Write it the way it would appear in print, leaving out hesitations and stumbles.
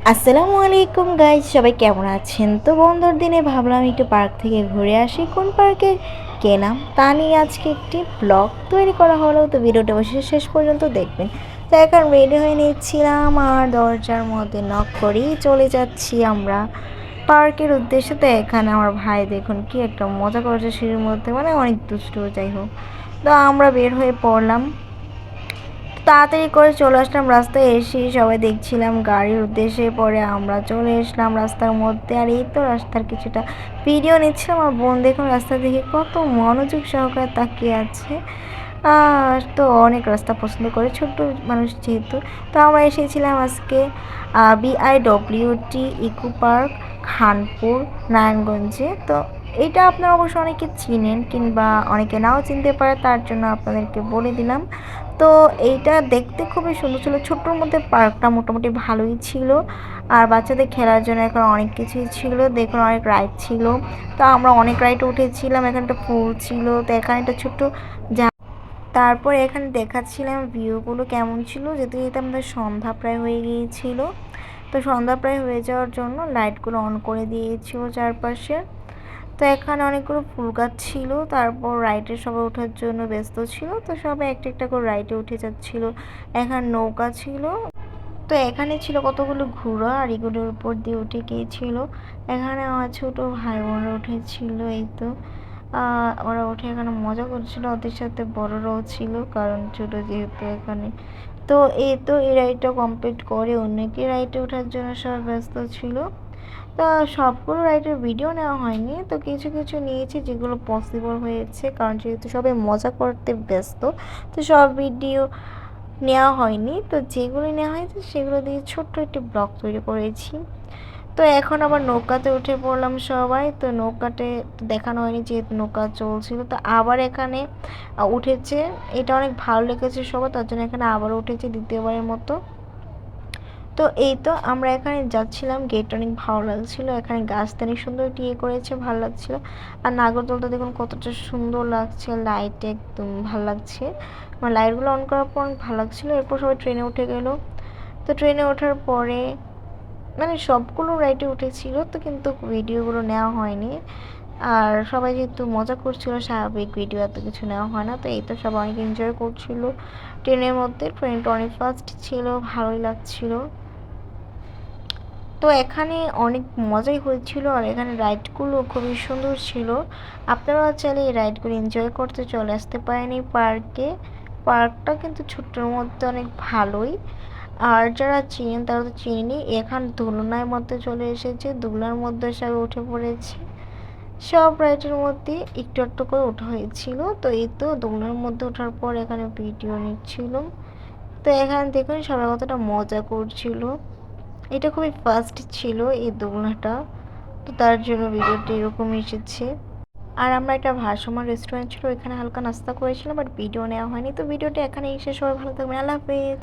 আসসালামু আলাইকুম গাইজ, সবাই কেমন আছেন? তো বন্ধুর দিনে ভাবলাম একটু পার্ক থেকে ঘুরে আসি। কোন পার্কে গেলাম তা নিয়ে আজকে একটি ব্লগ তৈরি করা হলো। তো ভিডিওটা অবশ্যই শেষ পর্যন্ত দেখবেন। তো এখন রেডি হয়ে নিচ্ছিলাম আর দরজার মধ্যে নক করেই চলে যাচ্ছি আমরা পার্কের উদ্দেশ্যে। তো এখানে আমার ভাই দেখুন কি একটা মজা করছে সিঁড়ির মধ্যে, মানে অনেক দুষ্টু। যাই হোক, তো আমরা বের হয়ে পড়লাম, তাড়াতাড়ি করে চলে আসলাম। রাস্তায় এসে সবাই দেখছিলাম গাড়ির উদ্দেশ্যে, পরে আমরা চলে আসলাম রাস্তার মধ্যে। আর এই তো রাস্তার কিছুটা ভিডিও নিচ্ছিলাম। আমার বোন দেখুন রাস্তা দেখে কত মনোযোগ সহকারে তাকিয়ে আছে। তো অনেক রাস্তা পছন্দ করে ছোট্ট মানুষ যেহেতু। তো আমরা এসেছিলাম আজকে BIWT ইকো পার্ক, খানপুর, নারায়ণগঞ্জে। তো এটা আপনারা অবশ্য অনেকে চিনেন কিংবা অনেকে নাও চিনতে পারে, তার জন্য আপনাদেরকে বলে দিলাম। তো এইটা দেখতে খুবই সুন্দর ছিল, ছোট্টর মধ্যে পার্কটা মোটামুটি ভালোই ছিল। আর বাচ্চাদের খেলার জন্য এখন অনেক কিছুই ছিল, দেখুন অনেক রাইড ছিল। তো আমরা অনেক রাইড উঠেছিলাম, এখানে একটা ফুল ছিল, তো এখানে একটা ছোট্ট তারপর এখানে দেখাচ্ছিলাম ভিউগুলো কেমন ছিল, যেতে যেতে আমাদের সন্ধ্যা প্রায় হয়ে গিয়েছিল। তো সন্ধ্যা প্রায় হয়ে যাওয়ার জন্য লাইটগুলো অন করে দিয়েছিল চারপাশে। তো এখানে অনেকগুলো ফুল গাছ ছিল। তারপর রাইডে সবাই ওঠার জন্য ব্যস্ত ছিল, তো সবাই একটা একটা করে রাইডে উঠে যাচ্ছিল। এখানে নৌকা ছিল, তো এখানে ছিল কতগুলো ঘোড়া, আর এগুলোর উপর দিয়ে উঠে গিয়েছিল। এখানে আমার ছোট ভাই বোনরা উঠেছিল। এই তো ওরা উঠে এখানে মজা করছিল, ওদের সাথে বড়রাও ছিল কারণ ছোট যেহেতু এখানে। তো এই রাইডটা কমপ্লিট করে অনেকে রাইডে ওঠার জন্য সবাই ব্যস্ত ছিল। তো সবগুলো রাইডের ভিডিও নেওয়া হয়নি, তো কিছু কিছু নিয়েছি যেগুলো পসিবল হয়েছে, কারণ যেহেতু সবাই মজা করতে ব্যস্ত, তো সব ভিডিও নেওয়া হয়নি। তো যেগুলো নেওয়া হয়েছে সেগুলো দিয়ে ছোট্ট একটি ব্লগ তৈরি করেছি। তো এখন আবার নৌকাতে উঠে পড়লাম সবাই। তো নৌকাতে দেখানো হয়নি যেহেতু নৌকা চলছিল, তো আবার এখানে উঠেছে। এটা অনেক ভালো লেগেছে সবার, তার জন্য এখানে আবার উঠেছে দ্বিতীয়বারের মতো। তো এই তো আমরা এখানে যাচ্ছিলাম, গেট অনেক ভালো লাগছিল, এখানে গাছদানি সুন্দর টিয়ে করেছে, ভালো লাগছিল। আর নাগরদোলটা দেখুন কতটা সুন্দর লাগছে, লাইট একদম ভালো লাগছে। আমার লাইটগুলো অন করার পর অনেক ভালো লাগছিলো। এরপর সবাই ট্রেনে উঠে গেল। তো ট্রেনে ওঠার পরে মানে সবগুলো রাইডে উঠেছিল, তো কিন্তু ভিডিওগুলো নেওয়া হয়নি। আর সবাই যেহেতু মজা করছিল, স্বাভাবিক ভিডিও এত কিছু নেওয়া হয় না। তো এই তো সবাই অনেক এনজয় করছিল ট্রেনের মধ্যে। ট্রেনটা অনেক ফাস্ট ছিল, ভালোই লাগছিল। তো এখানে অনেক মজাই হয়েছিল, আর এখানে রাইডগুলো খুবই সুন্দর ছিল। আপনারাও চাইলে এই রাইডগুলো এনজয় করতে চলে আসতে পারেন এই পার্কে। পার্কটা কিন্তু ছোট্টর মধ্যে অনেক ভালোই। আর যারা চিনেন তারা তো চিনেনি, এখন দোলনার মধ্যে চলে এসেছে, দোলনার মধ্যে সবাই উঠে পড়েছে। সব রাইডের মধ্যে একটু একটু করে ওঠা হয়েছিল। তো এই তো দোলনার মধ্যে ওঠার পর এখানে ভিডিও নিচ্ছিল। তো এখানে দেখুন সবাই কতটা মজা করছিল। এটা খুবই ফাস্ট ছিল এই দোলনাটা, তো তার জন্য ভিডিওটি এরকম এসেছে। আর আমরা একটা ভাসমান রেস্টুরেন্ট ছিল, এখানে হালকা নাস্তা করেছিলাম, বাট ভিডিও নেওয়া হয়নি। তো ভিডিওটি এখানে এসে সবাই ভালো থাকবেন, আল্লাহ হাফেজ।